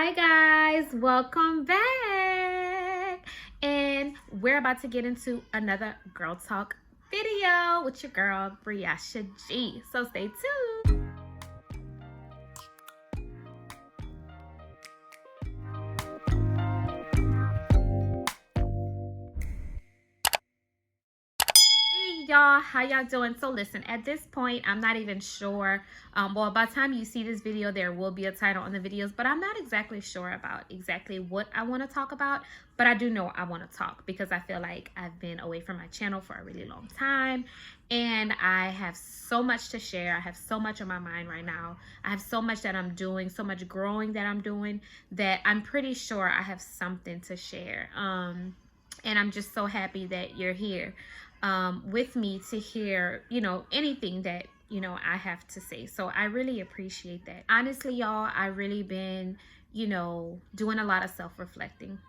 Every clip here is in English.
Hi guys, welcome back. And we're about to get into another girl talk video with your girl Briasha G. So stay tuned. Hey y'all, how y'all doing? So listen, at this point I'm not even sure, well, by the time you see this video there will be a title on the videos, but I'm not exactly sure about exactly what I want to talk about. But I do know I want to talk because I feel like I've been away from my channel for a really long time and I have so much to share. I have so much on my mind right now. I have so much that I'm doing, so much growing that I'm doing, that I'm pretty sure I have something to share. And I'm just so happy that you're here with me to hear, anything that, I have to say. So I really appreciate that. Honestly, y'all, I really been, doing a lot of self-reflecting.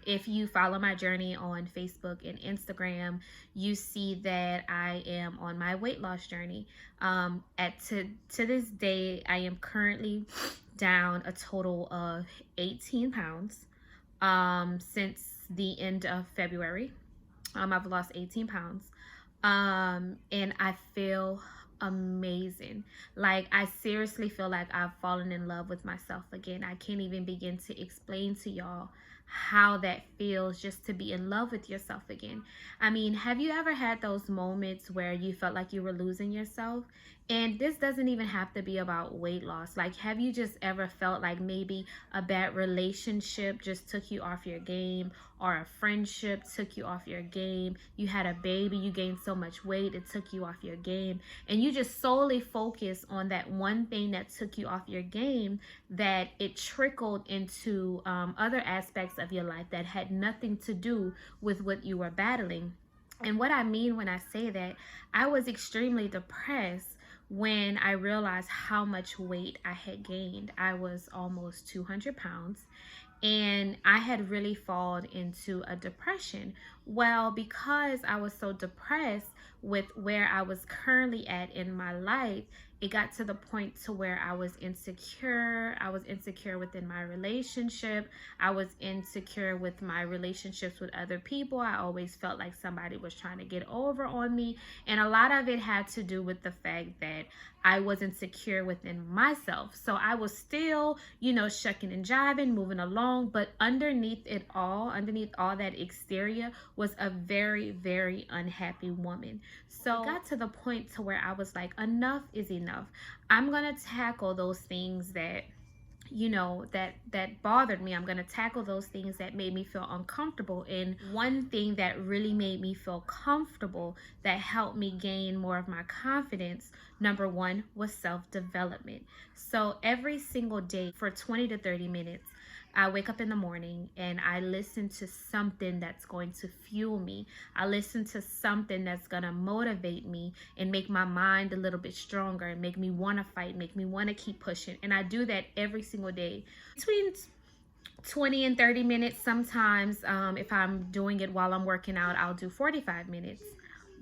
If you follow my journey on Facebook and Instagram, you see that I am on my weight loss journey. To this day, I am currently down a total of 18 pounds since the end of February. I've lost 18 pounds. And I feel amazing. Like, I seriously feel like I've fallen in love with myself again. I can't even begin to explain to y'all how that feels, just to be in love with yourself again. I mean, have you ever had those moments where you felt like you were losing yourself? And this doesn't even have to be about weight loss. Like, have you just ever felt like maybe a bad relationship just took you off your game, or a friendship took you off your game? You had a baby, you gained so much weight, it took you off your game, and you just solely focus on that one thing that took you off your game, that it trickled into other aspects of your life that had nothing to do with what you were battling. And what I mean when I say that, I was extremely depressed when I realized how much weight I had gained. I was almost 200 pounds and I had really fallen into a depression. Well, because I was so depressed with where I was currently at in my life, it got to the point to where I was insecure. I was insecure within my relationship. I was insecure with my relationships with other people. I always felt like somebody was trying to get over on me. And a lot of it had to do with the fact that I wasn't secure within myself. So I was still, shucking and jiving, moving along, but underneath all that exterior was a very, very unhappy woman. So it got to the point to where I was like, enough is enough. I'm gonna tackle those things that that bothered me. I'm going to tackle those things that made me feel uncomfortable. And one thing that really made me feel comfortable, that helped me gain more of my confidence, number one, was self-development. So every single day for 20 to 30 minutes, I wake up in the morning and I listen to something that's going to fuel me. I listen to something that's going to motivate me and make my mind a little bit stronger and make me want to fight, make me want to keep pushing. And I do that every single day. Between 20 and 30 minutes sometimes. If I'm doing it while I'm working out, I'll do 45 minutes.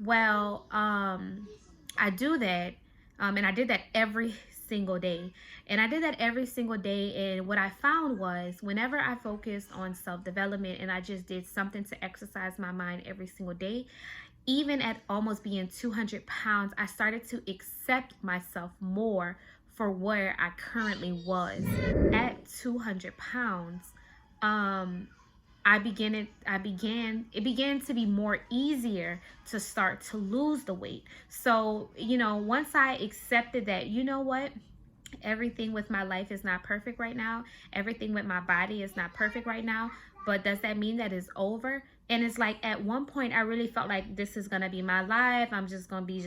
Well, I do that, and I did that every single day. And I did that every single day. And what I found was, whenever I focused on self-development and I just did something to exercise my mind every single day, even at almost being 200 pounds, I started to accept myself more for where I currently was. At 200 pounds, it began to be more easier to start to lose the weight. So, once I accepted that, you know what? Everything with my life is not perfect right now. Everything with my body is not perfect right now. But does that mean that it's over? And it's like, at one point I really felt like this is gonna be my life. I'm just gonna be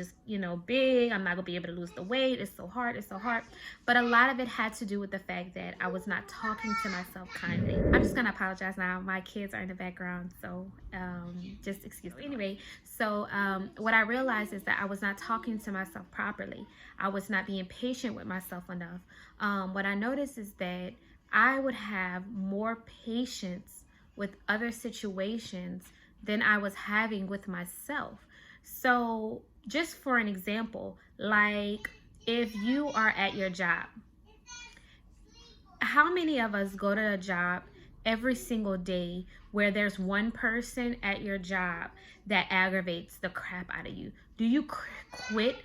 big. I'm not gonna be able to lose the weight. It's so hard. It's so hard. But a lot of it had to do with the fact that I was not talking to myself kindly. I'm just gonna apologize now. My kids are in the background, so just excuse me. Anyway, so what I realized is that I was not talking to myself properly. I was not being patient with myself enough. What I noticed is that I would have more patience with other situations than I was having with myself. So just for an example, like if you are at your job, how many of us go to a job every single day where there's one person at your job that aggravates the crap out of you? Do you quit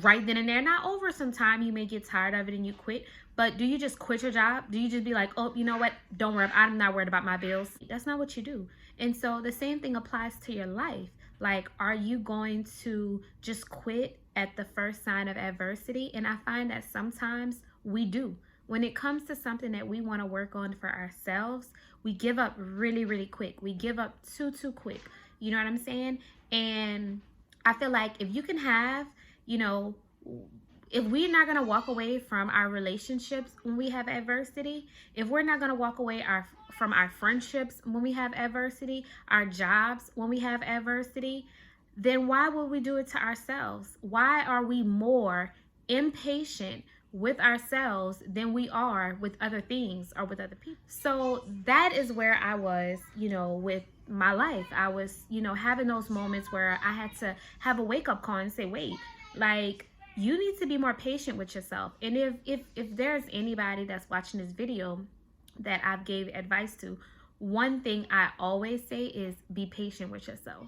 right then and there? Not over some time, you may get tired of it and you quit, but do you just quit your job? Do you just be like, oh, you know what? Don't worry, I'm not worried about my bills. That's not what you do. And so the same thing applies to your life. Like, are you going to just quit at the first sign of adversity? And I find that sometimes we do. When it comes to something that we want to work on for ourselves, we give up really, really quick. We give up too quick. You know what I'm saying? And I feel like if you can have, you know, if we're not going to walk away from our relationships when we have adversity, if we're not going to walk away from our friendships when we have adversity, our jobs when we have adversity, then why would we do it to ourselves? Why are we more impatient with ourselves than we are with other things or with other people? So that is where I was, you know, with my life. I was, you know, having those moments where I had to have a wake-up call and say, wait, like, you need to be more patient with yourself. And if there's anybody that's watching this video that I've gave advice to, one thing I always say is be patient with yourself.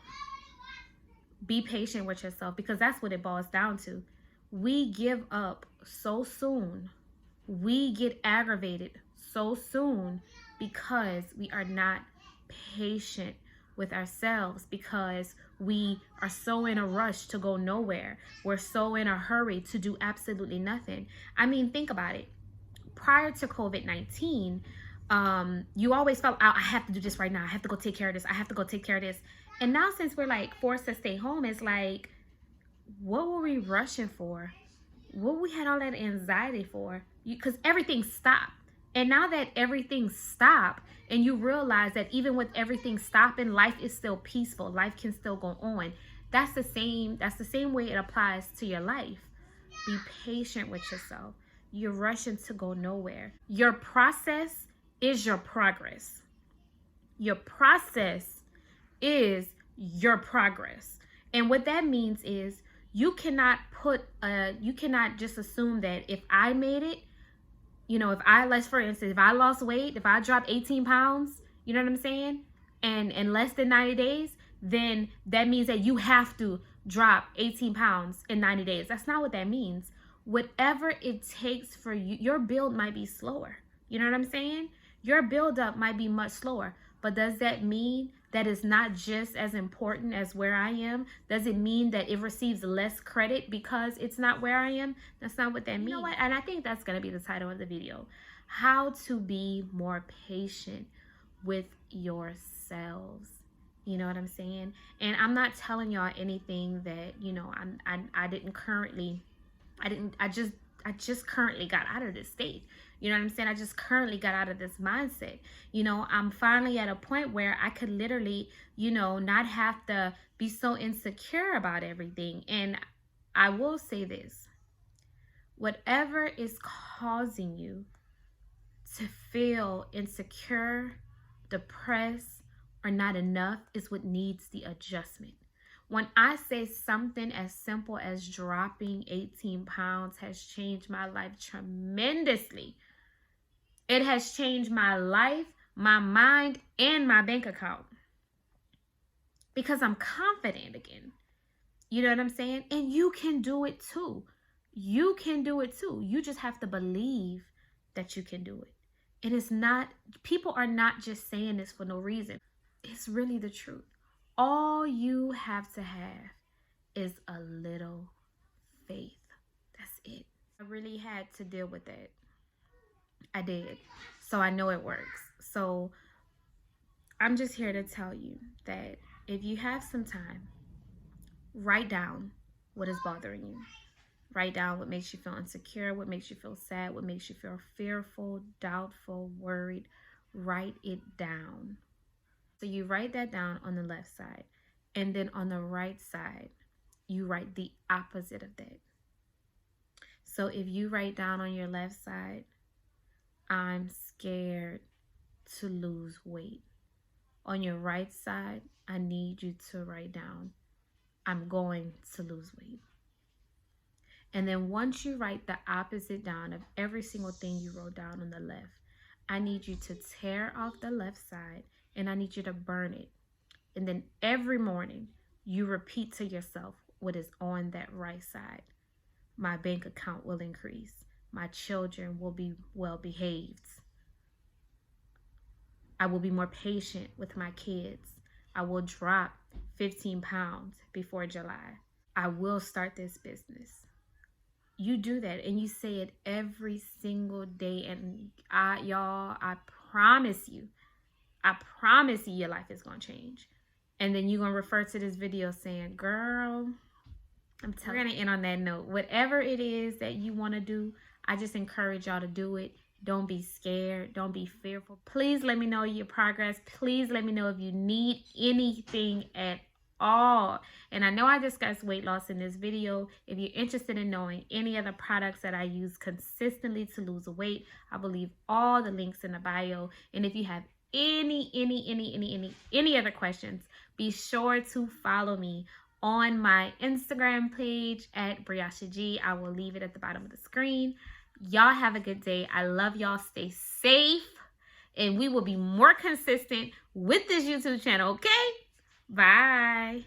Be patient with yourself, because that's what it boils down to. We give up so soon. We get aggravated so soon because we are not patient with ourselves, because we are so in a rush to go nowhere. We're so in a hurry to do absolutely nothing. I mean, think about it. Prior to COVID-19, you always felt, I have to do this right now. I have to go take care of this. I have to go take care of this. And now since we're like forced to stay home, it's like, what were we rushing for? What we had all that anxiety for? Because everything stopped. And now that everything stopped, and you realize that even with everything stopping, life is still peaceful. Life can still go on. That's the same way it applies to your life. Be patient with yourself. You're rushing to go nowhere. Your process is your progress. Your process is your progress. And what that means is you cannot just assume that if I made it, you know, for instance, if I lost weight, if I dropped 18 pounds, you know what I'm saying? And in less than 90 days, then that means that you have to drop 18 pounds in 90 days. That's not what that means. Whatever it takes for you, your build might be slower. You know what I'm saying? Your build up might be much slower. But does that mean that it's not just as important as where I am? Does it mean that it receives less credit because it's not where I am? That's not what that means. You know what? And I think that's going to be the title of the video. How to be more patient with yourselves. You know what I'm saying? And I'm not telling y'all anything that, you know, I just currently got out of this state. You know what I'm saying? I just currently got out of this mindset. You know, I'm finally at a point where I could literally, you know, not have to be so insecure about everything. And I will say this, whatever is causing you to feel insecure, depressed, or not enough is what needs the adjustment. When I say something as simple as dropping 18 pounds has changed my life tremendously. It has changed my life, my mind, and my bank account. Because I'm confident again. You know what I'm saying? And you can do it too. You can do it too. You just have to believe that you can do it. It is not, people are not just saying this for no reason. It's really the truth. All you have to have is a little faith. That's it. I really had to deal with that. I did. So I know it works. So I'm just here to tell you that if you have some time, write down what is bothering you. Write down what makes you feel insecure, what makes you feel sad, what makes you feel fearful, doubtful, worried. Write it down. So you write that down on the left side. And then on the right side, you write the opposite of that. So if you write down on your left side, I'm scared to lose weight. On your right side, I need you to write down, I'm going to lose weight. And then once you write the opposite down of every single thing you wrote down on the left, I need you to tear off the left side and I need you to burn it. And then every morning you repeat to yourself what is on that right side. My bank account will increase. My children will be well behaved. I will be more patient with my kids. I will drop 15 pounds before July. I will start this business. You do that and you say it every single day. And y'all, I promise you your life is going to change. And then you're going to refer to this video saying, girl, I'm telling you. We're going to end on that note. Whatever it is that you want to do, I just encourage y'all to do it. Don't be scared. Don't be fearful. Please let me know your progress. Please let me know if you need anything at all. And I know I discussed weight loss in this video. If you're interested in knowing any other products that I use consistently to lose weight, I will leave all the links in the bio. And if you have any other questions, be sure to follow me on my Instagram page at Briasha G. I will leave it at the bottom of the screen. Y'all have a good day. I love y'all. Stay safe. And we will be more consistent with this YouTube channel, okay? Bye.